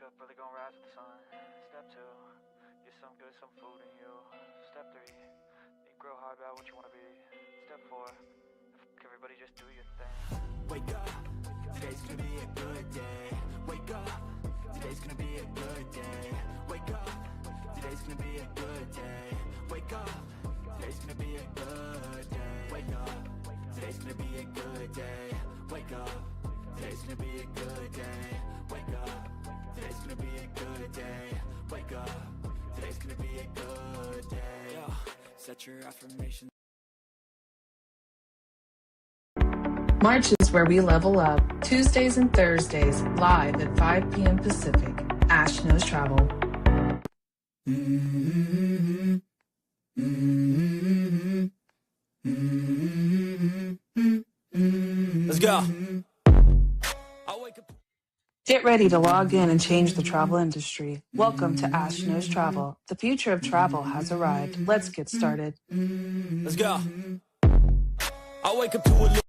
up, really gonna rise with the sun. Step 2, get some good, some food in you. Step 3, think real hard about what you wanna be. Step 4, everybody just do your thing. Wake up, today's gonna be a good day. Wake up, today's gonna be a good day. Wake up, today's gonna be a good day. Wake up, today's gonna be a good day. Wake up, today's gonna be a good day. Wake up, today's gonna be a good day. Wake up, today's gonna be a good day. Wake up, today's gonna be a good day. Yo, set your affirmations. March is where we level up. Tuesdays and Thursdays, live at 5 p.m. Pacific. Ash Knows Travel. Let's go. Get ready to log in and change the travel industry. Welcome to Ash Knows Travel. The future of travel has arrived. Let's get started. Let's go. I wake up to a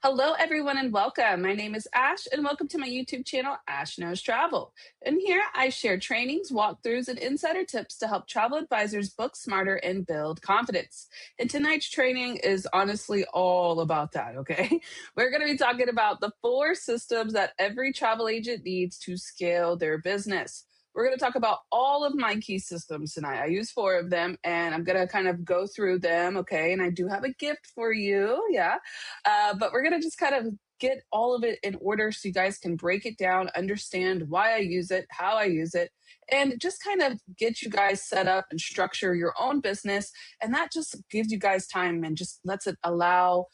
Hello, everyone, and welcome. My name is Ash, and welcome to my YouTube channel, Ash Knows Travel. And here I share trainings, walkthroughs, and insider tips to help travel advisors book smarter and build confidence. And tonight's training is honestly all about that, okay? We're going to be talking about the 4 systems that every travel agent needs to scale their business. We're going to talk about all of my key systems tonight. I use 4 of them, and I'm going to kind of go through them, okay? And I do have a gift for you, yeah. But we're going to just kind of get all of it in order so you guys can break it down, understand why I use it, how I use it, and just kind of get you guys set up and structure your own business. And that just gives you guys time and just lets it allow,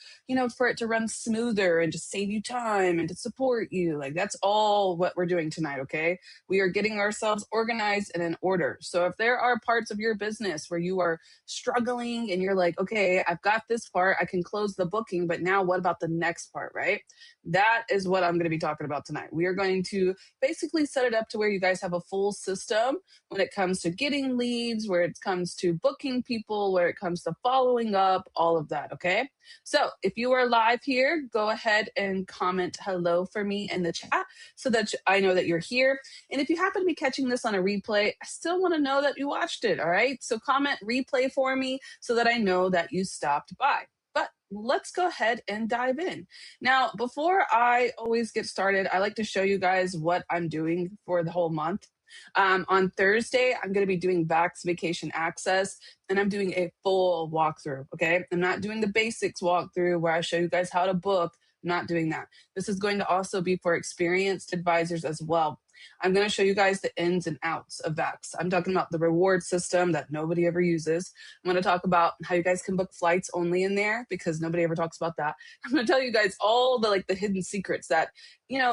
for it to run smoother and just save you time and to support you. Like, that's all what we're doing tonight, okay? We are getting ourselves organized and in order. So if there are parts of your business where you are struggling and you're like, okay, I've got this part, I can close the booking, but now what about the next part, right? That is what I'm going to be talking about tonight. We are going to basically set it up to where you guys have a full system when it comes to getting leads, where it comes to booking people, where it comes to following up, all of that, okay? So if you are live here, go ahead and comment hello for me in the chat so that I know that you're here. And if you happen to be catching this on a replay, I still want to know that you watched it, all right? So comment replay for me so that I know that you stopped by. But let's go ahead and dive in. Now, before I always get started, I like to show you guys what I'm doing for the whole month. On Thursday, I'm going to be doing Vax Vacation Access, and I'm doing a full walkthrough, okay? I'm not doing the basics walkthrough where I show you guys how to book. I'm not doing that. This is going to also be for experienced advisors as well. I'm going to show you guys the ins and outs of Vax. I'm talking about the reward system that nobody ever uses. I'm going to talk about how you guys can book flights only in there because nobody ever talks about that. I'm going to tell you guys all the hidden secrets that,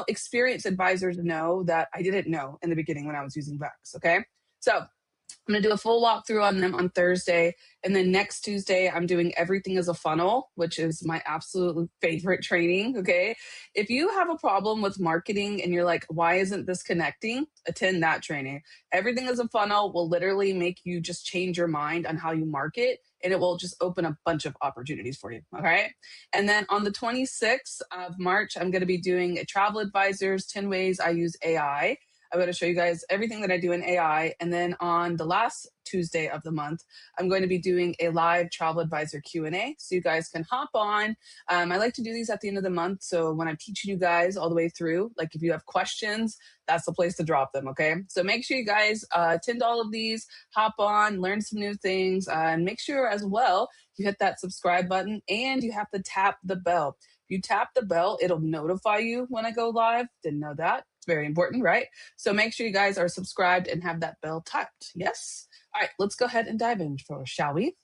experienced advisors know that I didn't know in the beginning when I was using Vax, okay? So I'm going to do a full walkthrough on them on Thursday. And then next Tuesday, I'm doing Everything as a Funnel, which is my absolute favorite training. Okay. If you have a problem with marketing and you're like, why isn't this connecting? Attend that training. Everything as a Funnel will literally make you just change your mind on how you market, and it will just open a bunch of opportunities for you. Okay. And then on the 26th of March, I'm going to be doing a Travel Advisors 10 Ways I Use AI. I'm going to show you guys everything that I do in AI. And then on the last Tuesday of the month, I'm going to be doing a live travel advisor Q&A. So you guys can hop on. I like to do these at the end of the month. So when I'm teaching you guys all the way through, like if you have questions, that's the place to drop them. Okay. So make sure you guys attend all of these, hop on, learn some new things, and make sure as well you hit that subscribe button and you have to tap the bell. If you tap the bell, it'll notify you when I go live. Didn't know that. It's very important, right? So make sure you guys are subscribed and have that bell tapped. Yes? All right, let's go ahead and dive in, shall we?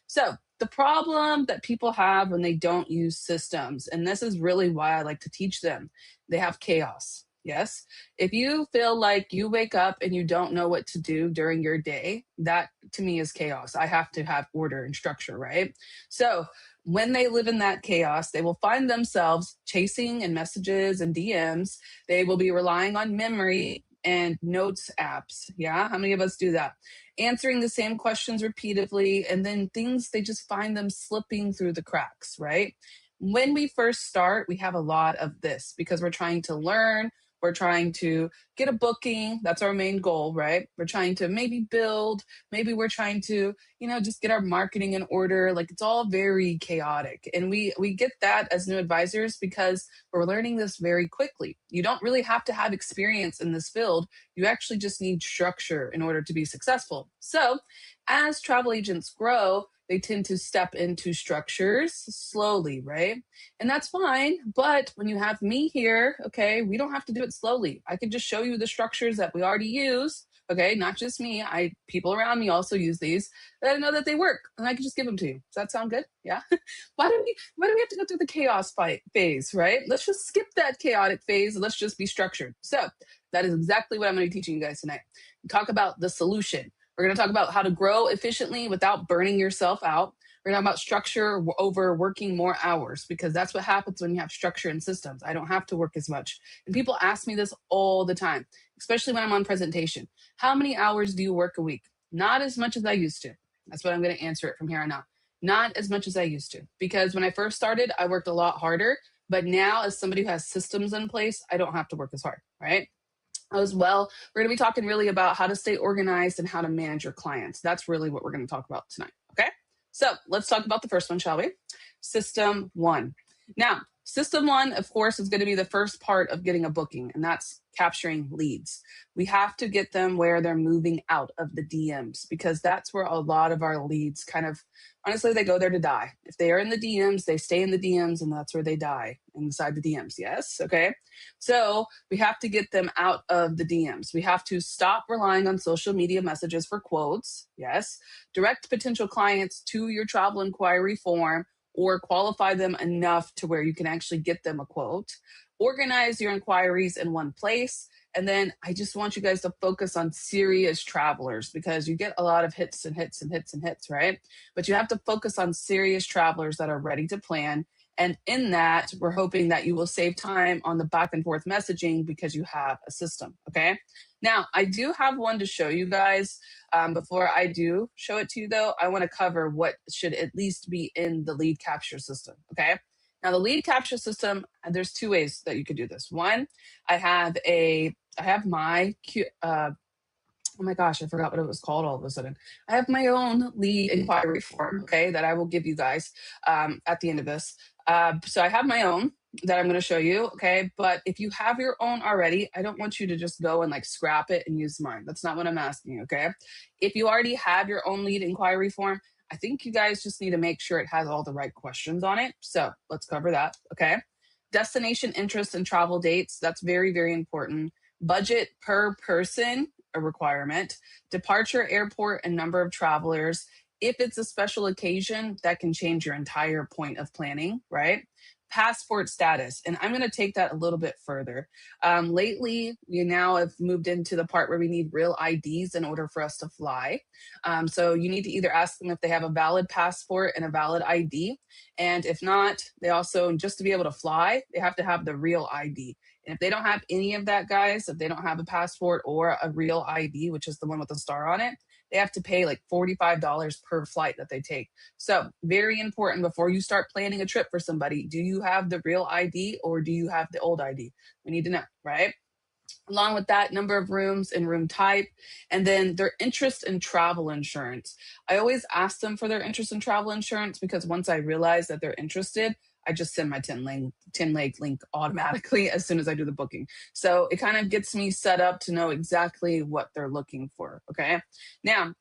So the problem that people have when they don't use systems, and this is really why I like to teach them, they have chaos. Yes? If you feel like you wake up and you don't know what to do during your day, that to me is chaos. I have to have order and structure, right? So when they live in that chaos, they will find themselves chasing in messages and DMs. They will be relying on memory and notes apps. Yeah, how many of us do that? Answering the same questions repeatedly, and then things, they just find them slipping through the cracks, right? When we first start, we have a lot of this because we're trying to learn, we're trying to get a booking. That's our main goal, right? We're trying to maybe build, maybe we're trying to, just get our marketing in order. Like, it's all very chaotic. And we get that as new advisors because we're learning this very quickly. You don't really have to have experience in this field. You actually just need structure in order to be successful. So, as travel agents grow, they tend to step into structures slowly, right? And that's fine. But when you have me here, okay, we don't have to do it slowly. I can just show you the structures that we already use. Okay, not just me. People around me also use these. And I know that they work, and I can just give them to you. Does that sound good? Yeah. Why do we have to go through the chaos phase, right? Let's just skip that chaotic phase. Let's just be structured. So that is exactly what I'm going to be teaching you guys tonight. Talk about the solution. We're going to talk about how to grow efficiently without burning yourself out. We're going to talk about structure over working more hours, because that's what happens when you have structure and systems. I don't have to work as much. And people ask me this all the time, especially when I'm on presentation. How many hours do you work a week? Not as much as I used to. That's what I'm going to answer it from here on out. Not as much as I used to, because when I first started, I worked a lot harder. But now, as somebody who has systems in place, I don't have to work as hard, right? As well, we're going to be talking really about how to stay organized and how to manage your clients. That's really what we're going to talk about tonight. Okay. So let's talk about the first one, shall we? System 1. Now, System 1, of course, is going to be the first part of getting a booking, and that's capturing leads. We have to get them where they're moving out of the DMs, because that's where a lot of our leads honestly, they go there to die. If they are in the DMs, they stay in the DMs, and that's where they die, inside the DMs. Yes. Okay. So we have to get them out of the DMs. We have to stop relying on social media messages for quotes. Yes. Direct potential clients to your travel inquiry form, or qualify them enough to where you can actually get them a quote. Organize your inquiries in one place. And then I just want you guys to focus on serious travelers, because you get a lot of hits and hits and hits and hits, right? But you have to focus on serious travelers that are ready to plan. And in that, we're hoping that you will save time on the back and forth messaging because you have a system, okay? Now, I do have one to show you guys. Before I do show it to you, though, I want to cover what should at least be in the lead capture system, okay? Now, the lead capture system, there's two ways that you could do this. One, I have my oh my gosh, I forgot what it was called all of a sudden. I have my own lead inquiry form, okay, that I will give you guys at the end of this. So I have my own that I'm going to show you, okay? But if you have your own already, I don't want you to just go and scrap it and use mine. That's not what I'm asking you, okay? If you already have your own lead inquiry form, I think you guys just need to make sure it has all the right questions on it. So let's cover that, okay? Destination interest and travel dates, that's very, very important. Budget per person, a requirement. Departure, airport, and number of travelers. If it's a special occasion, that can change your entire point of planning, right? Passport status. And I'm going to take that a little bit further. Lately, we now have moved into the part where we need real IDs in order for us to fly. So you need to either ask them if they have a valid passport and a valid ID. And if not, they also, just to be able to fly, they have to have the real ID. And if they don't have any of that, guys, if they don't have a passport or a real ID, which is the one with the star on it, they have to pay like $45 per flight that they take. So very important before you start planning a trip for somebody. Do you have the real ID or do you have the old ID? We need to know, right? Along with that, number of rooms and room type, and then their interest in travel insurance. I always ask them for their interest in travel insurance, because once I realize that they're interested, I just send my 10-leg link automatically as soon as I do the booking. So it kind of gets me set up to know exactly what they're looking for, okay? Now,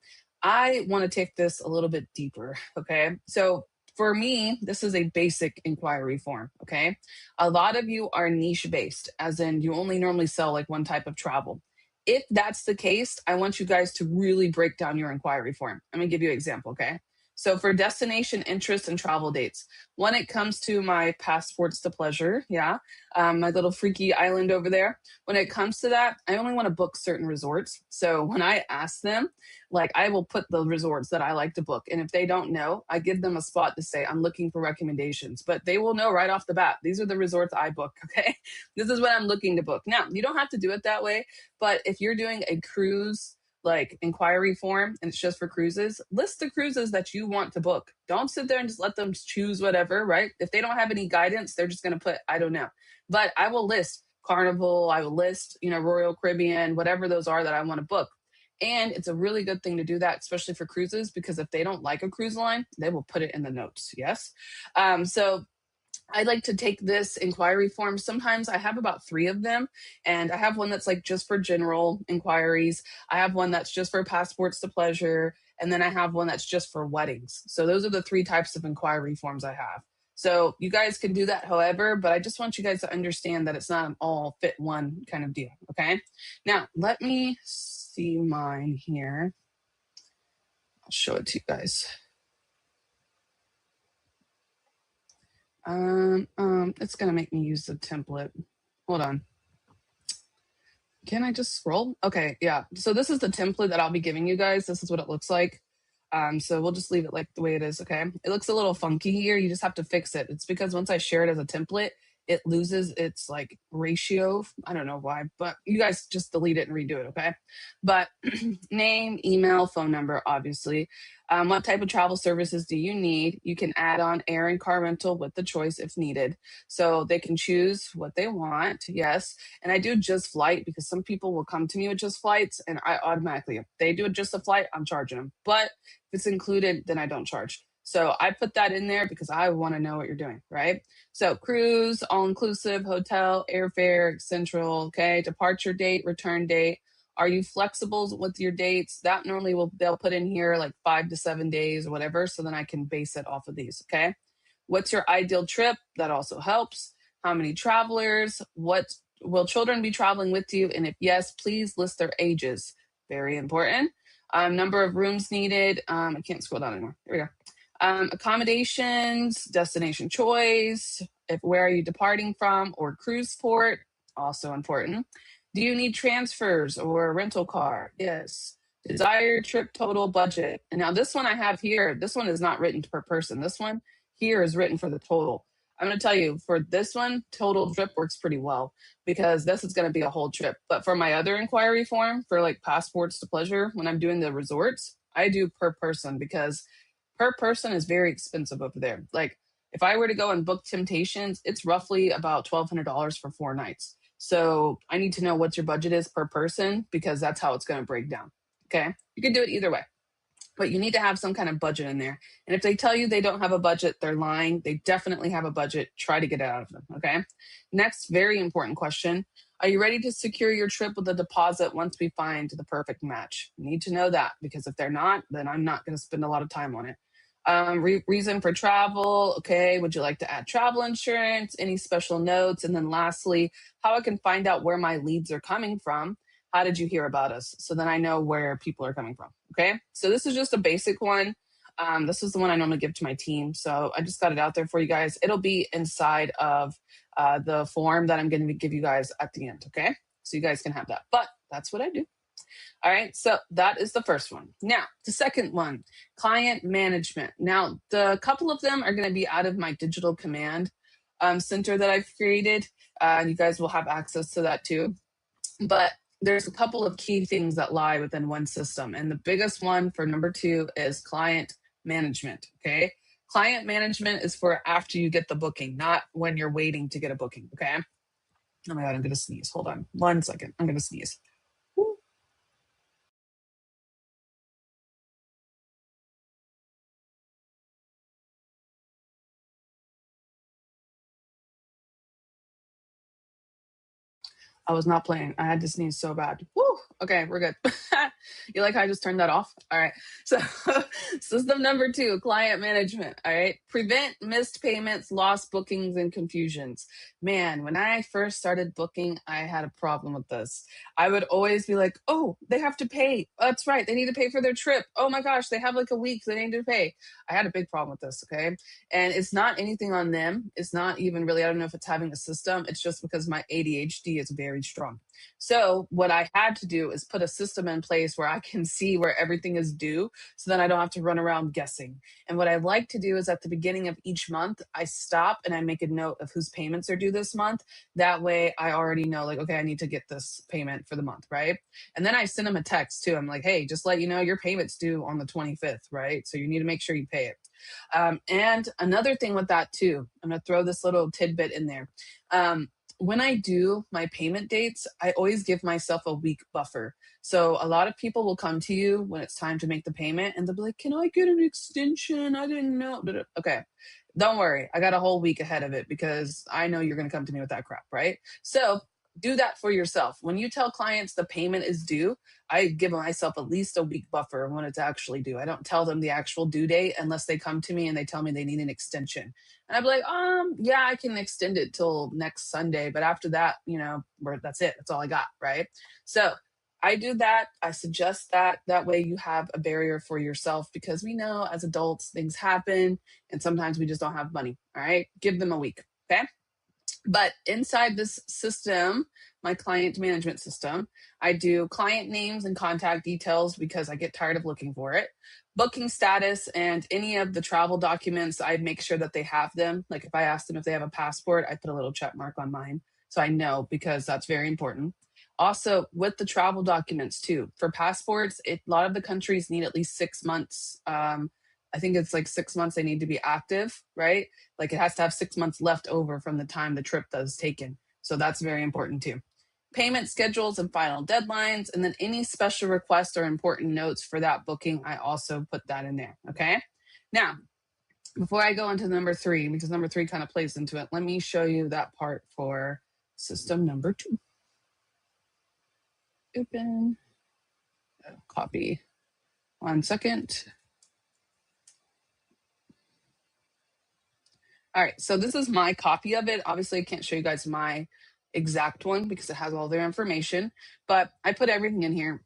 I want to take this a little bit deeper, okay? So for me, this is a basic inquiry form, okay? A lot of you are niche-based, as in you only normally sell like one type of travel. If that's the case, I want you guys to really break down your inquiry form. I'm going to give you an example, okay? So for destination interests and travel dates, when it comes to my passports to pleasure, yeah, my little freaky island over there, when it comes to that, I only want to book certain resorts. So when I ask them, like I will put the resorts that I like to book. And if they don't know, I give them a spot to say, I'm looking for recommendations, but they will know right off the bat. These are the resorts I book. Okay. This is what I'm looking to book. Now, you don't have to do it that way, but if you're doing a cruise, like inquiry form and it's just for cruises, list the cruises that you want to book. Don't sit there and just let them choose whatever, right? If they don't have any guidance, they're just going to put, I don't know. But I will list Carnival, I will list, Royal Caribbean, whatever those are that I want to book. And it's a really good thing to do that, especially for cruises, because if they don't like a cruise line, they will put it in the notes. Yes. So I like to take this inquiry form. Sometimes I have about 3 of them, and I have one that's like just for general inquiries. I have one that's just for passports to pleasure, and then I have one that's just for weddings. So those are the 3 types of inquiry forms I have. So you guys can do that however, but I just want you guys to understand that it's not an all fit one kind of deal. Okay. Now let me see mine here. I'll show it to you guys. It's gonna make me use the template. Hold on. Can I just scroll? Okay, yeah. So this is the template that I'll be giving you guys. This is what it looks like. So we'll just leave it like the way it is, okay? It looks a little funky here. You just have to fix it. It's because once I share it as a template, it loses its like ratio. I don't know why, but you guys just delete it and redo it, okay? But name, email, phone number, obviously. What type of travel services do you need? You can add on air and car rental with the choice if needed. So they can choose what they want, yes. And I do just flight because some people will come to me with just flights and I automatically, if they do it just a flight, I'm charging them. But if it's included, then I don't charge. So I put that in there because I want to know what you're doing, right? So cruise, all-inclusive, hotel, airfare, central, okay, departure date, return date. Are you flexible with your dates? That normally they'll put in here like 5 to 7 days or whatever. So then I can base it off of these, okay? What's your ideal trip? That also helps. How many travelers? What will children be traveling with you? And if yes, please list their ages. Very important. Number of rooms needed. I can't scroll down anymore. Here we go. Accommodations, destination choice, where are you departing from, or cruise port, also important. Do you need transfers or a rental car? Yes. Desired trip total budget. And now this one I have here, this one is not written per person. This one here is written for the total. I'm going to tell you, for this one, total trip works pretty well because this is going to be a whole trip. But for my other inquiry form, for like passports to pleasure, when I'm doing the resorts, I do per person because per person is very expensive over there. Like if I were to go and book Temptations, it's roughly about $1,200 for 4 nights. So I need to know what your budget is per person because that's how it's going to break down. Okay. You can do it either way, but you need to have some kind of budget in there. And if they tell you they don't have a budget, they're lying. They definitely have a budget. Try to get it out of them. Okay. Next, very important question. Are you ready to secure your trip with a deposit once we find the perfect match? You need to know that because if they're not, then I'm not going to spend a lot of time on it. Reason for travel. Okay. Would you like to add travel insurance? Any special notes? And then lastly, how I can find out where my leads are coming from. How did you hear about us? So then I know where people are coming from. Okay. So this is just a basic one. This is the one I normally give to my team. So I just got it out there for you guys. It'll be inside of the form that I'm going to give you guys at the end. Okay. So you guys can have that. But that's what I do. All right, so that is the first one. Now, the second one, client management. Now, the couple of them are going to be out of my digital command center that I've created. You guys will have access to that too. But there's a couple of key things that lie within one system. And the biggest one for number 2 is client management, okay? Client management is for after you get the booking, not when you're waiting to get a booking, okay? Oh my God, I'm going to sneeze. Hold on 1 second. I'm going to sneeze. I was not playing. I had to sneeze so bad. Woo! Okay, we're good. You like how I just turned that off? All right. So, system number 2, client management. All right. Prevent missed payments, lost bookings, and confusions. Man, when I first started booking, I had a problem with this. I would always be like, oh, they have to pay. That's right. They need to pay for their trip. Oh my gosh, they have like a week. They need to pay. I had a big problem with this. Okay. And it's not anything on them. It's not even really, I don't know if it's having a system. It's just because my ADHD is very strong. So what I had to do is put a system in place where I can see where everything is due so then I don't have to run around guessing. And what I like to do is at the beginning of each month, I stop and I make a note of whose payments are due this month. That way I already know, like, okay, I need to get this payment for the month, right? And then I send them a text too. I'm like, hey, just let you know your payment's due on the 25th, right? So you need to make sure you pay it. And another thing with that too, I'm going to throw this little tidbit in there. When I do my payment dates, I always give myself a week buffer. So a lot of people will come to you when it's time to make the payment and they'll be like, can I get an extension? I didn't know. Okay, don't worry. I got a whole week ahead of it because I know you're going to come to me with that crap, right? So do that for yourself. When you tell clients the payment is due, I give myself at least a week buffer when it's actually due. I don't tell them the actual due date unless they come to me and they tell me they need an extension. And I'd be like, yeah, I can extend it till next Sunday. But after that, that's it. That's all I got, right? So I do that. I suggest that. That way you have a barrier for yourself because we know as adults, things happen and sometimes we just don't have money, all right? Give them a week, okay? But inside this system, my client management system, I do client names and contact details because I get tired of looking for it. Booking status and any of the travel documents, I make sure that they have them. Like if I ask them if they have a passport, I put a little check mark on mine. So I know because that's very important. Also, with the travel documents too, for passports, a lot of the countries need at least 6 months. I think it's like 6 months they need to be active, right? Like it has to have 6 months left over from the time the trip was taken. So that's very important too. Payment schedules and final deadlines, and then any special requests or important notes for that booking, I also put that in there, okay? Now, before I go into number 3, because number 3 kind of plays into it, let me show you that part for system number 2. Open, copy, 1 second. All right, so this is my copy of it. Obviously, I can't show you guys my exact one because it has all their information, but I put everything in here.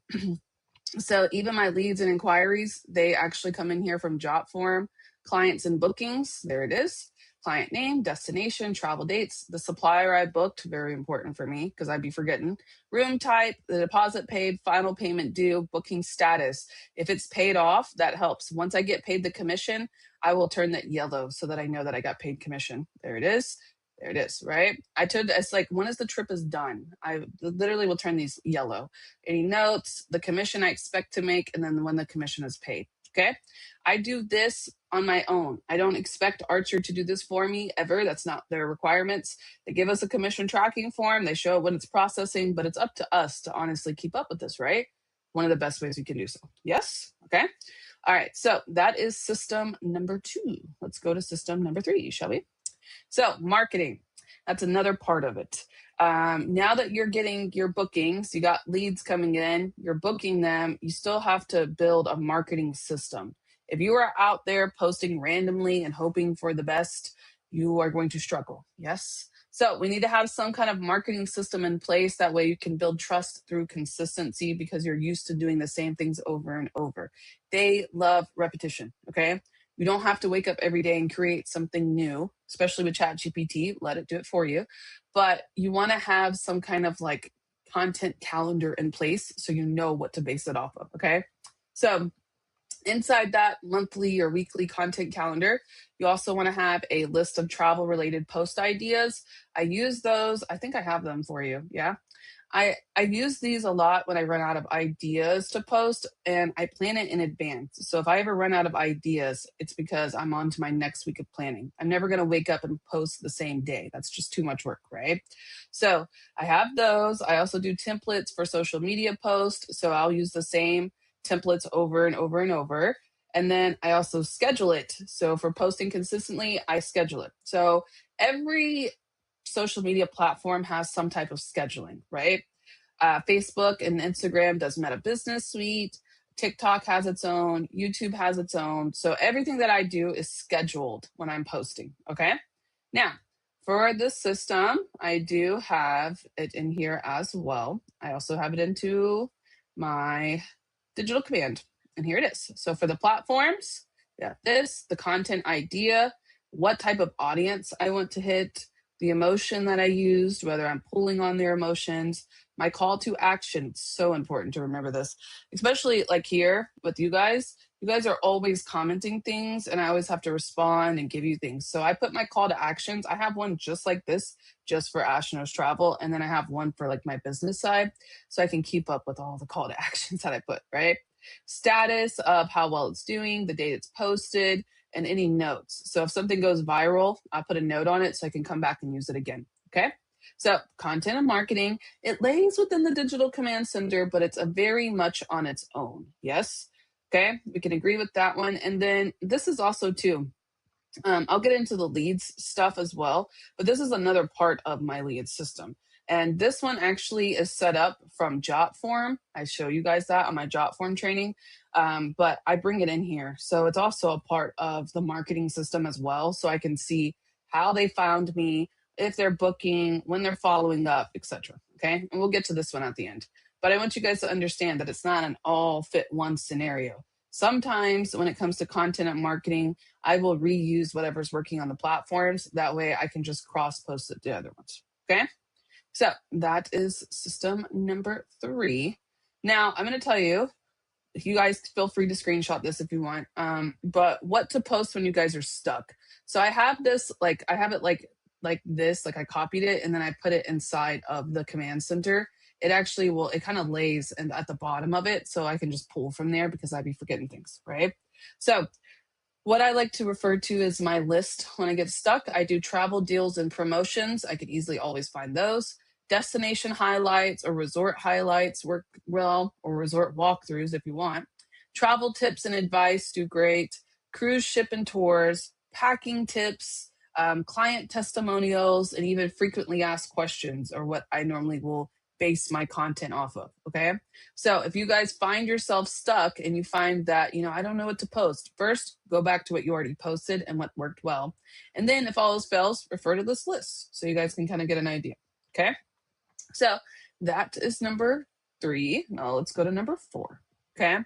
So even my leads and inquiries, they actually come in here from Jotform, clients and bookings. There it is. Client name, destination, travel dates, the supplier I booked, very important for me because I'd be forgetting. Room type, the deposit paid, final payment due, booking status. If it's paid off, that helps. Once I get paid the commission, I will turn that yellow so that I know that I got paid commission. There it is. There it is, right? It's like, when is the trip is done? I literally will turn these yellow. Any notes, the commission I expect to make, and then when the commission is paid, okay? I do this on my own. I don't expect Archer to do this for me ever. That's not their requirements. They give us a commission tracking form. They show when it's processing, but it's up to us to honestly keep up with this, right? One of the best ways we can do so. Yes? Okay. All right. So that is system number 2. Let's go to system number 3, shall we? So marketing, that's another part of it. Now that you're getting your bookings, you got leads coming in, you're booking them, you still have to build a marketing system. If you are out there posting randomly and hoping for the best, you are going to struggle. Yes. So we need to have some kind of marketing system in place. That way you can build trust through consistency because you're used to doing the same things over and over. They love repetition. Okay. You don't have to wake up every day and create something new, especially with ChatGPT. Let it do it for you. But you want to have some kind of like content calendar in place so you know what to base it off of, okay? So inside that monthly or weekly content calendar, you also want to have a list of travel-related post ideas. I use those. I think I have them for you, yeah? I use these a lot when I run out of ideas to post, and I plan it in advance. So if I ever run out of ideas, it's because I'm on to my next week of planning. I'm never going to wake up and post the same day. That's just too much work, right? So I have those. I also do templates for social media posts. So I'll use the same templates over and over and over. And then I also schedule it. So for posting consistently, I schedule it. So every social media platform has some type of scheduling, right? Facebook and Instagram does Meta Business Suite. TikTok has its own. YouTube has its own. So everything that I do is scheduled when I'm posting. Okay. Now, for this system, I do have it in here as well. I also have it into my digital command. And here it is. So for the platforms, yeah, the content idea, what type of audience I want to hit, the emotion that I used, whether I'm pulling on their emotions, my call to action. It's so important to remember this, especially like here with you guys. You guys are always commenting things, and I always have to respond and give you things. So I put my call to actions. I have one just like this, just for Ash Knows Travel. And then I have one for like my business side, so I can keep up with all the call to actions that I put, right? Status of how well it's doing, the date it's posted, and any notes. So if something goes viral, I put a note on it so I can come back and use it again. Okay. So content and marketing, it lays within the digital command center, but it's a very much on its own. Yes. Okay. We can agree with that one. And then this is also too, I'll get into the leads stuff as well, but this is another part of my lead system. And this one actually is set up from JotForm. I show you guys that on my JotForm training, but I bring it in here. So it's also a part of the marketing system as well. So I can see how they found me, if they're booking, when they're following up, etc. Okay. And we'll get to this one at the end. But I want you guys to understand that it's not an all fit one scenario. Sometimes when it comes to content and marketing, I will reuse whatever's working on the platforms. That way I can just cross post it to other ones. Okay. So that is system number 3. Now I'm going to tell you, you guys feel free to screenshot this if you want, but what to post when you guys are stuck. So I have this, like, I have it like this, like I copied it and then I put it inside of the command center. It actually will, it kind of lays at the bottom of it. So I can just pull from there because I'd be forgetting things, right? So what I like to refer to as my list when I get stuck, I do travel deals and promotions. I could easily always find those. Destination highlights or resort highlights work well, or resort walkthroughs if you want. Travel tips and advice do great. Cruise ship and tours, packing tips, client testimonials, and even frequently asked questions are what I normally will base my content off of. Okay. So if you guys find yourself stuck and you find that, I don't know what to post, first go back to what you already posted and what worked well. And then if all else fails, refer to this list so you guys can kind of get an idea. Okay. So that is number 3. Now let's go to number 4. Okay.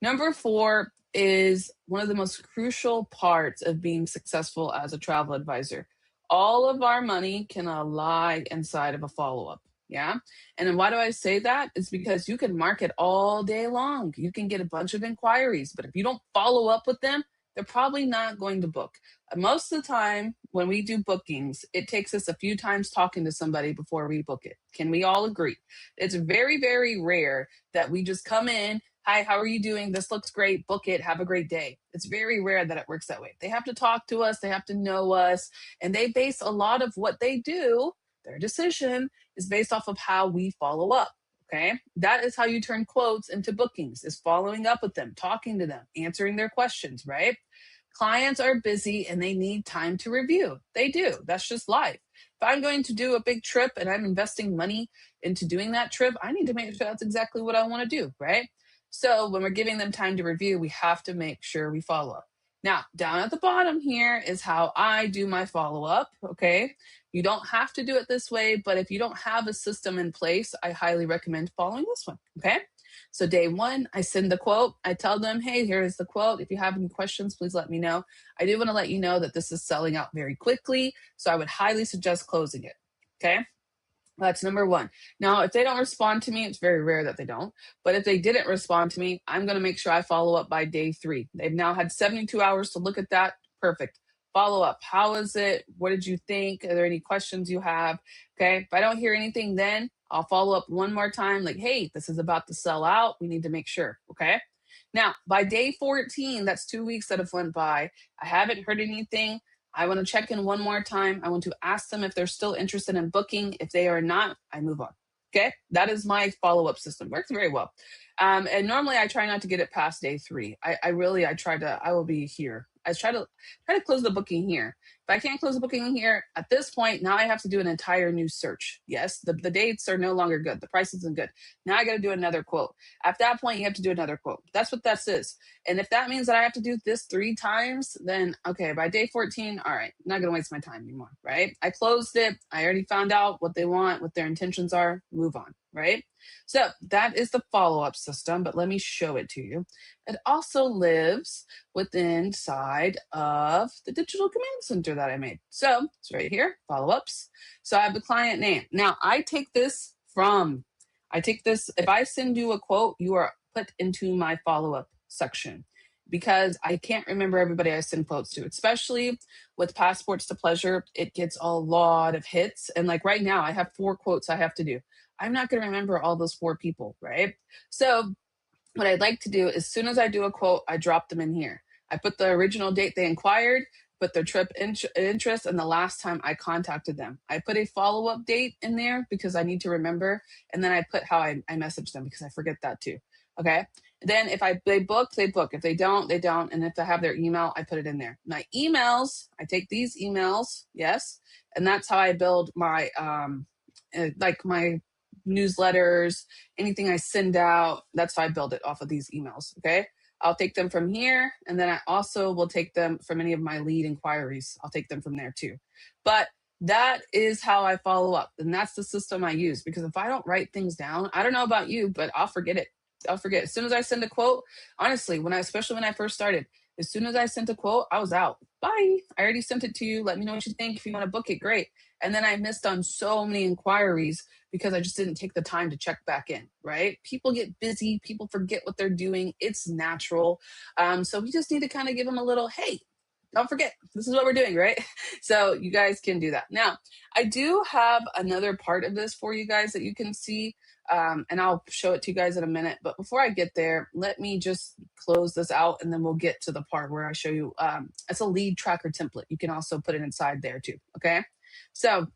Number 4 is one of the most crucial parts of being successful as a travel advisor. All of our money can lie inside of a follow-up. Yeah. And then why do I say that? It's because you can market all day long. You can get a bunch of inquiries, but if you don't follow up with them, they're probably not going to book. Most of the time when we do bookings, it takes us a few times talking to somebody before we book it. Can we all agree? It's very, very rare that we just come in, hi, how are you doing? This looks great. Book it. Have a great day. It's very rare that it works that way. They have to talk to us. They have to know us. And they base a lot of what they do, their decision, is based off of how we follow up. Okay. That is how you turn quotes into bookings, is following up with them, talking to them, answering their questions, right? Clients are busy and they need time to review. They do. That's just life. If I'm going to do a big trip and I'm investing money into doing that trip, I need to make sure that's exactly what I want to do, right? So when we're giving them time to review, we have to make sure we follow up. Now, down at the bottom here is how I do my follow-up, okay? You don't have to do it this way, but if you don't have a system in place, I highly recommend following this one, okay? So day 1, I send the quote. I tell them, hey, here is the quote. If you have any questions, please let me know. I do want to let you know that this is selling out very quickly, so I would highly suggest closing it, okay? That's number 1. Now, if they don't respond to me, it's very rare that they don't. But if they didn't respond to me, I'm going to make sure I follow up by day 3. They've now had 72 hours to look at that. Perfect. Follow up. How is it? What did you think? Are there any questions you have? Okay. If I don't hear anything, then I'll follow up one more time. Like, hey, this is about to sell out. We need to make sure. Okay. Now, by day 14, that's 2 weeks that have went by. I haven't heard anything. I want to check in one more time. I want to ask them if they're still interested in booking. If they are not, I move on. Okay. That is my follow-up system. Works very well. And normally I try not to get it past day 3. I will be here. I try to close the booking here. If I can't close the booking here, at this point, now I have to do an entire new search. Yes, the dates are no longer good. The price isn't good. Now I got to do another quote. At that point, you have to do another quote. That's what that is. And if that means that I have to do this 3 times, then okay, by day 14, all right, I'm not going to waste my time anymore, right? I closed it. I already found out what they want, what their intentions are, move on, right? So that is the follow-up system, but let me show it to you. It also lives within inside of the digital command center that I made. So it's right here, follow-ups. So I have the client name. Now I take this, if I send you a quote, you are put into my follow-up section because I can't remember everybody I send quotes to, especially with Passports to Pleasure. It gets a lot of hits. And like right now, I have 4 quotes I have to do. I'm not going to remember all those 4 people, right? So what I'd like to do, as soon as I do a quote, I drop them in here. I put the original date they inquired, put their trip interest, and the last time I contacted them. I put a follow-up date in there because I need to remember, and then I put how I message them because I forget that too. Okay. Then if they book, they book. If they don't, they don't. And if I have their email, I put it in there. My emails, I take these emails, yes, and that's how I build my like my newsletters, anything I send out. That's how I build it off of these emails. Okay. I'll take them from here. And then I also will take them from any of my lead inquiries. I'll take them from there too. But that is how I follow up. And that's the system I use, because if I don't write things down, I don't know about you, but I'll forget it. I'll forget. As soon as I send a quote, honestly, especially when I first started, as soon as I sent a quote, I was out. Bye. I already sent it to you. Let me know what you think. If you want to book it, great. And then I missed on so many inquiries because I just didn't take the time to check back in, right? People get busy. People forget what they're doing. It's natural. So we just need to kind of give them a little, hey, don't forget, this is what we're doing, right? So you guys can do that. Now, I do have another part of this for you guys that you can see, and I'll show it to you guys in a minute. But before I get there, let me just close this out, and then we'll get to the part where I show you, it's a lead tracker template. You can also put it inside there too, okay? So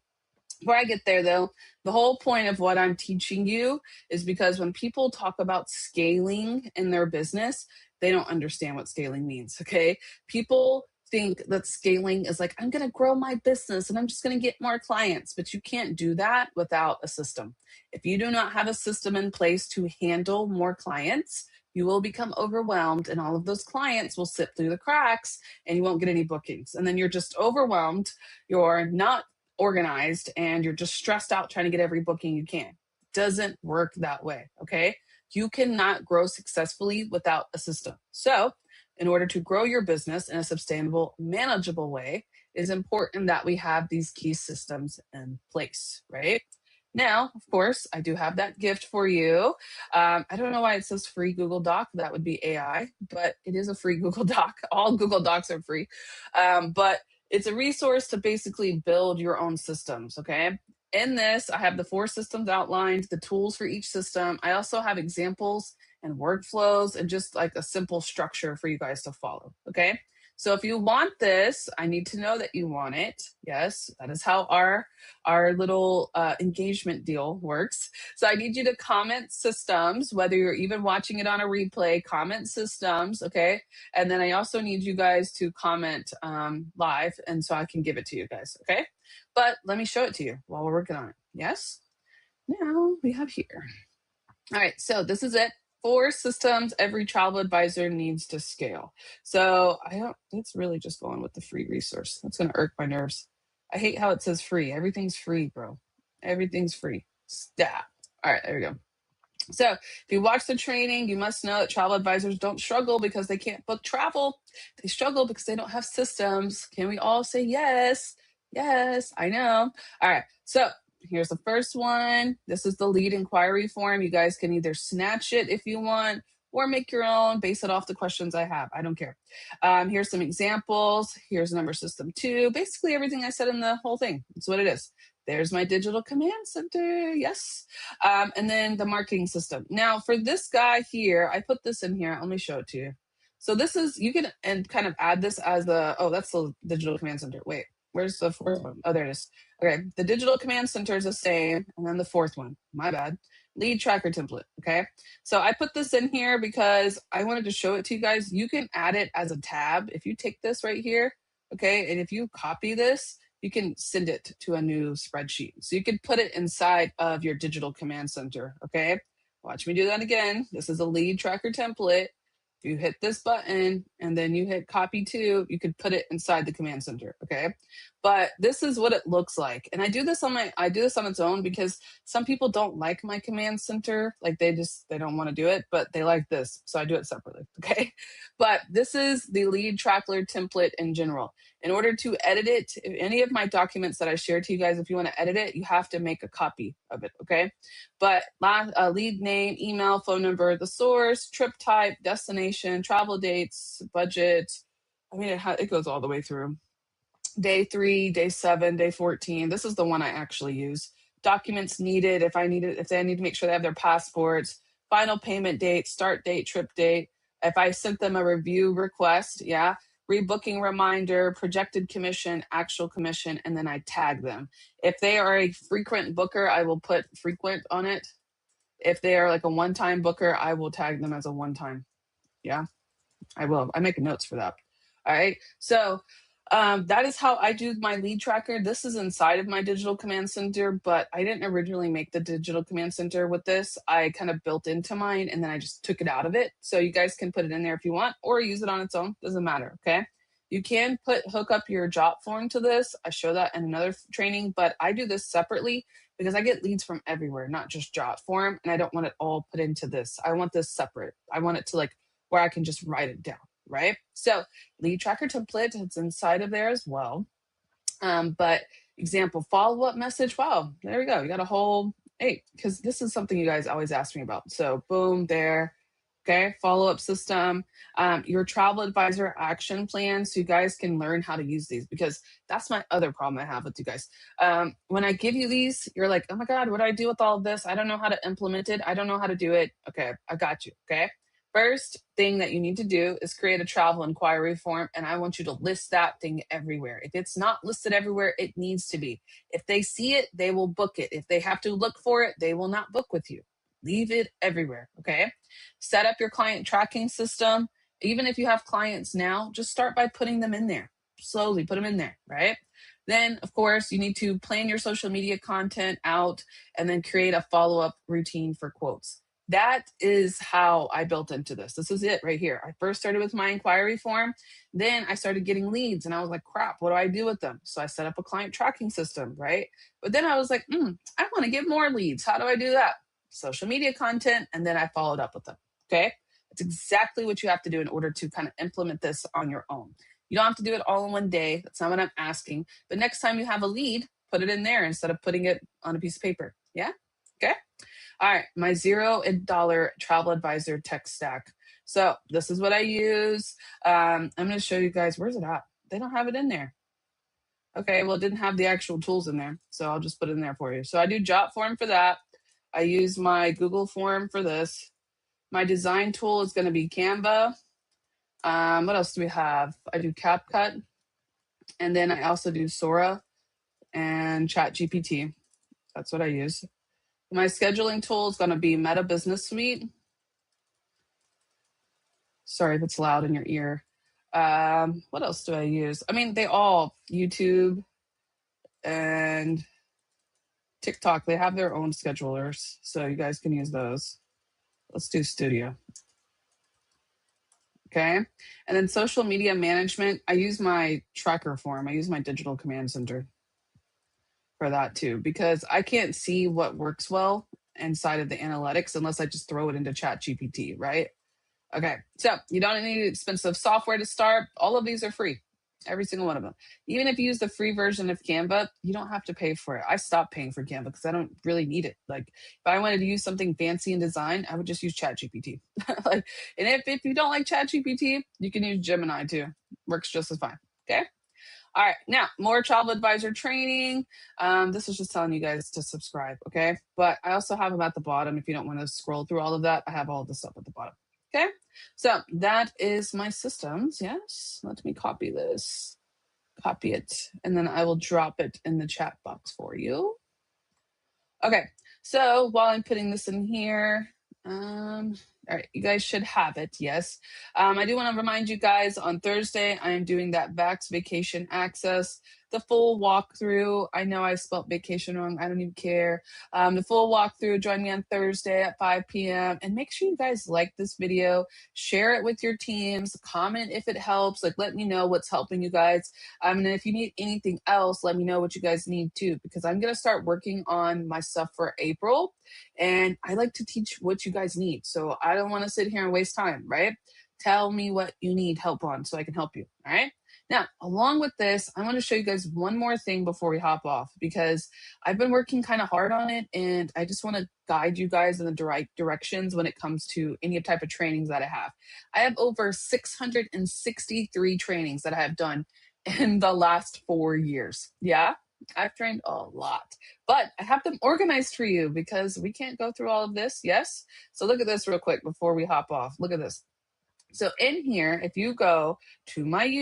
before I get there, though, the whole point of what I'm teaching you is because when people talk about scaling in their business, they don't understand what scaling means, okay? People think that scaling is like, I'm going to grow my business and I'm just going to get more clients, but you can't do that without a system. If you do not have a system in place to handle more clients, you will become overwhelmed and all of those clients will slip through the cracks and you won't get any bookings. And then you're just overwhelmed. You're not organized and you're just stressed out trying to get every booking you can. Doesn't work that way, okay? You cannot grow successfully without a system. So in order to grow your business in a sustainable, manageable way, it is important that we have these key systems in place, right? Now, of course, I do have that gift for you. I don't know why it says free Google Doc. That would be AI, but it is a free Google Doc. All Google Docs are free. But it's a resource to basically build your own systems, okay? In this, I have the 4 systems outlined, the tools for each system. I also have examples and workflows and just like a simple structure for you guys to follow, okay? So if you want this, I need to know that you want it. Yes, that is how our little engagement deal works. So I need you to comment systems, whether you're even watching it on a replay, comment systems, okay? And then I also need you guys to comment live, and so I can give it to you guys, okay? But let me show it to you while we're working on it. Yes? Now we have here. All right, so this is it. 4 systems every travel advisor needs to scale. So it's really just going with the free resource. That's going to irk my nerves. I hate how it says free. Everything's free, bro. Everything's free. Stop. All right, there we go. So if you watch the training, you must know that travel advisors don't struggle because they can't book travel. They struggle because they don't have systems. Can we all say yes? Yes, I know. All right, so here's the first one. This is the lead inquiry form. You guys can either snatch it if you want or make your own, base it off the questions I have. I don't care. Here's some examples. Here's number system 2. Basically everything I said in the whole thing. That's what it is. There's my digital command center. Yes. And then the marketing system. Now for this guy here, I put this in here. Let me show it to you. So this is, you can and kind of add this as that's the digital command center. Wait, where's the 4th one? Oh, there it is. Okay, the digital command center is the same. And then the 4th one, my bad. Lead tracker template, okay? So I put this in here because I wanted to show it to you guys. You can add it as a tab. If you take this right here, Okay. And if you copy this, you can send it to a new spreadsheet. So you could put it inside of your digital command center. Okay. Watch me do that again. This is a lead tracker template. If you hit this button and then you hit copy to, you could put it inside the command center. Okay. But this is what it looks like. And I do this on its own because some people don't like my command center. Like they don't want to do it, but they like this. So I do it separately. Okay. But this is the lead tracker template in general. In order to edit it, any of my documents that I share to you guys, if you want to edit it, you have to make a copy of it, okay? But lead name, email, phone number, the source, trip type, destination, travel dates, budget. I mean, it goes all the way through. Day 3, day 7, day 14. This is the one I actually use. Documents needed, if they need to make sure they have their passports, final payment date, start date, trip date. If I sent them a review request, yeah, rebooking reminder, projected commission, actual commission, and then I tag them. If they are a frequent booker, I will put frequent on it. If they are like a one-time booker, I will tag them as a one-time. Yeah, I will. I make notes for that. All right. So that is how I do my lead tracker. This is inside of my digital command center, but I didn't originally make the digital command center with this. I kind of built into mine and then I just took it out of it. So you guys can put it in there if you want or use it on its own. Doesn't matter. Okay. You can hook up your Jot form to this. I show that in another training, but I do this separately because I get leads from everywhere, not just Jot form. And I don't want it all put into this. I want this separate. I want it to like where I can just write it down. Right. So lead tracker template, it's inside of there as well. But example, follow-up message. Wow, there we go. You got a whole 8 because this is something you guys always ask me about. So boom, there. Okay, follow-up system, your travel advisor action plan. So you guys can learn how to use these because that's my other problem I have with you guys. When I give you these, you're like, oh my God, what do I do with all of this? I don't know how to implement it. I don't know how to do it. Okay, I got you. Okay. First thing that you need to do is create a travel inquiry form, and I want you to list that thing everywhere. If it's not listed everywhere, it needs to be. If they see it, they will book it. If they have to look for it, they will not book with you. Leave it everywhere, okay? Set up your client tracking system. Even if you have clients now, just start by putting them in there. Slowly put them in there, right? Then, of course, you need to plan your social media content out and then create a follow-up routine for quotes. That is how I built into this. This is it right here. I first started with my inquiry form. Then I started getting leads and I was like, crap, what do I do with them? So I set up a client tracking system, right? But then I was like, I want to get more leads. How do I do that? Social media content. And then I followed up with them. Okay. That's exactly what you have to do in order to kind of implement this on your own. You don't have to do it all in one day. That's not what I'm asking. But next time you have a lead, put it in there instead of putting it on a piece of paper. Yeah. Okay. All right, my $0 travel advisor tech stack. So this is what I use. I'm going to show you guys, where's it at? They don't have it in there. Okay, well, it didn't have the actual tools in there. So I'll just put it in there for you. So I do Jot form for that. I use my Google form for this. My design tool is going to be Canva. What else do we have? I do CapCut. And then I also do Sora and ChatGPT. That's what I use. My scheduling tool is going to be Meta Business Suite. Sorry if it's loud in your ear. What else do I use? I mean, they all, YouTube and TikTok, they have their own schedulers. So you guys can use those. Let's do Studio. Okay. And then social media management, I use my tracker form. I use my digital command center for that too, because I can't see what works well inside of the analytics unless I just throw it into ChatGPT, right? Okay, so you don't need expensive software to start. All of these are free, every single one of them. Even if you use the free version of Canva, you don't have to pay for it. I stopped paying for Canva because I don't really need it. Like if I wanted to use something fancy in design, I would just use ChatGPT. And if you don't like ChatGPT, you can use Gemini too. Works just as fine. Okay. All right, now more travel advisor training. This is just telling you guys to subscribe, okay? But I also have them at the bottom. If you don't want to scroll through all of that, I have all the stuff at the bottom, okay? So that is my systems, yes? Let me copy this, copy it, and then I will drop it in the chat box for you. Okay, so while I'm putting this in here, All right, you guys should have it. Yes. I do want to remind you guys on Thursday, I am doing that Vax Vacation Access, the full walkthrough. I know I spelled vacation wrong. I don't even care. The full walkthrough. Join me on Thursday at 5 p.m. And make sure you guys like this video, share it with your teams, comment if it helps. Like, let me know what's helping you guys. And if you need anything else, let me know what you guys need too, because I'm going to start working on my stuff for April. And I like to teach what you guys need. So I don't want to sit here and waste time, right? Tell me what you need help on so I can help you. All right. Now, along with this, I want to show you guys one more thing before we hop off, because I've been working kind of hard on it. And I just want to guide you guys in the right directions when it comes to any type of trainings that I have. I have over 663 trainings that I have done in the last 4 years. Yeah. I've trained a lot, but I have them organized for you because we can't go through all of this. Yes. So look at this real quick before we hop off. Look at this. So in here, if you go to my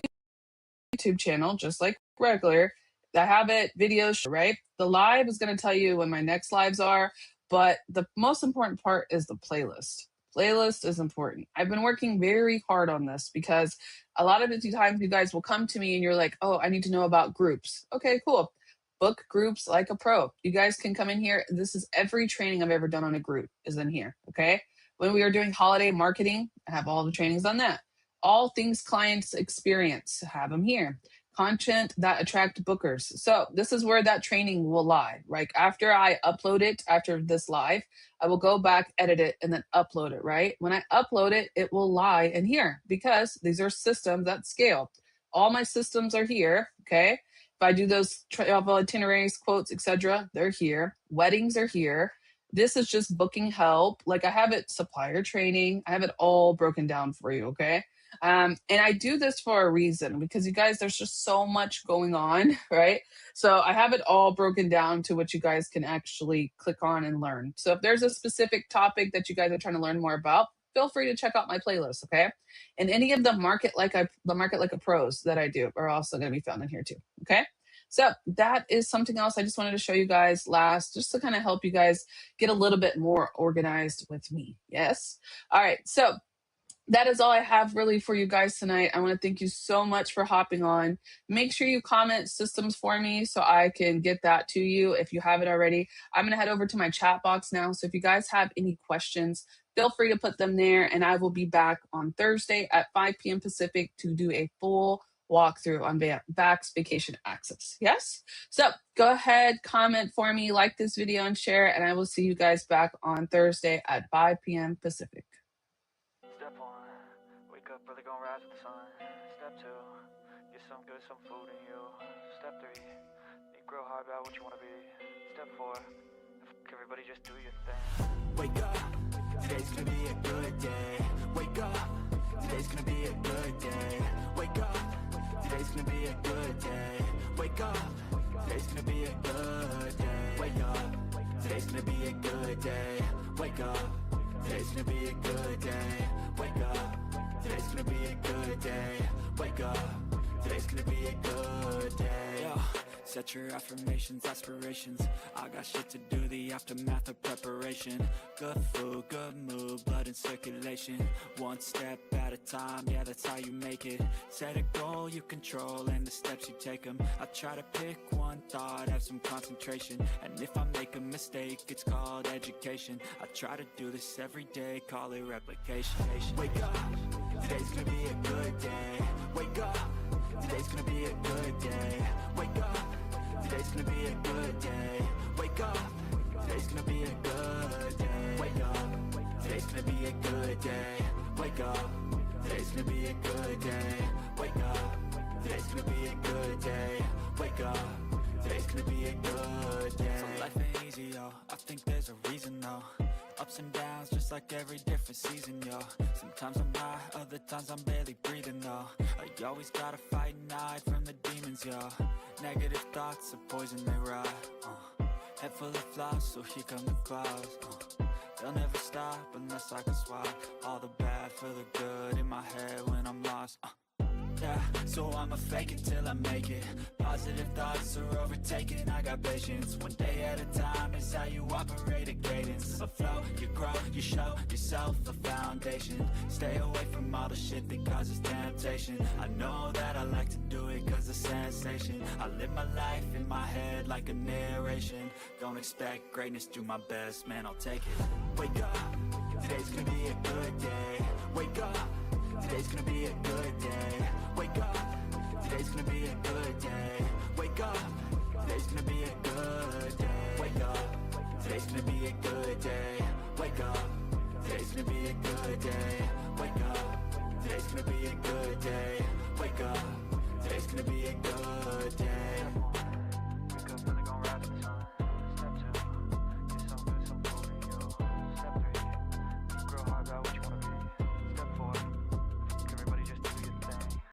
YouTube channel, just like regular, I have it videos, right? The live is going to tell you when my next lives are, but the most important part is the playlist. Playlist is important. I've been working very hard on this because a lot of the times you guys will come to me and you're like, oh, I need to know about groups. Okay, cool. Book groups like a pro. You guys can come in here. This is every training I've ever done on a group is in here. Okay. When we are doing holiday marketing, I have all the trainings on that. All things clients experience, have them here. Content that attract bookers. So this is where that training will lie. Right after I upload it, after this live, I will go back, edit it, and then upload it. Right when I upload it, it will lie in here because these are systems that scale. All my systems are here. Okay. If I do those travel itineraries, quotes, etc., they're here. Weddings are here. This is just booking help. Like I have it supplier training. I have it all broken down for you. Okay. And I do this for a reason because you guys, there's just so much going on, right? So I have it all broken down to what you guys can actually click on and learn. So if there's a specific topic that you guys are trying to learn more about, feel free to check out my playlist, okay? And any of the market like a pros that I do are also going to be found in here too, okay? So that is something else I just wanted to show you guys last, just to kind of help you guys get a little bit more organized with me. Yes. All right. So that is all I have really for you guys tonight. I want to thank you so much for hopping on. Make sure you comment systems for me so I can get that to you if you have it already. I'm going to head over to my chat box now. So if you guys have any questions, feel free to put them there. And I will be back on Thursday at 5 p.m. Pacific to do a full walkthrough on Vax Vacation Access. Yes? So go ahead, comment for me, like this video and share it. And I will see you guys back on Thursday at 5 p.m. Pacific. Step 1, wake up early, gonna rise with the sun. Step 2, get some good, some food in you. Step 3, think real hard about what you wanna be. Step 4, everybody just do your thing. Wake up, today's gonna be a good day. Wake up, today's gonna be a good day. Wake up, today's gonna be a good day. Wake up, today's gonna be a good day. Wake up, today's gonna be a good day. Wake up, today's gonna be a good day. Wake up, today's gonna be a good day. Wake up, today's gonna be a good day. Yo, set your affirmations, aspirations. I got shit to do, the aftermath of preparation. Good food, good mood, blood in circulation. One step at a time, yeah, that's how you make it. Set a goal you control and the steps you take them. I try to pick one thought, have some concentration. And if I make a mistake, it's called education. I try to do this every day, call it replication. Wake up, today's gonna be a good day. Wake up, today's gonna be a good day. Wake up, today's gonna be a good day. Wake up, today's gonna be a good day. Wake up, today's gonna be a good day. Wake up, today's gonna be a good day. Wake up, today's gonna be a good day. Wake up, today's gonna be a good day. So life ain't easy, yo, I think there's a reason though. Ups and downs, just like every different season, yo. Sometimes I'm high, other times I'm barely breathing, though. I always gotta fight and hide from the demons, yo. Negative thoughts are poison, they rot. Head full of flies, so here come the clouds. They'll never stop unless I can swap all the bad for the good in my head when I'm lost. Yeah, so I'ma fake it till I make it. Positive thoughts are overtaken, I got patience. One day at a time is how you operate a cadence. A flow, you grow, you show yourself a foundation. Stay away from all the shit that causes temptation. I know that I like to do it cause it's sensation. I live my life in my head like a narration. Don't expect greatness, do my best, man, I'll take it. Wake up, today's gonna be a good day. Wake up, today's gonna be a good day. Wake up, today's gonna be a good day. Wake up, today's gonna be a good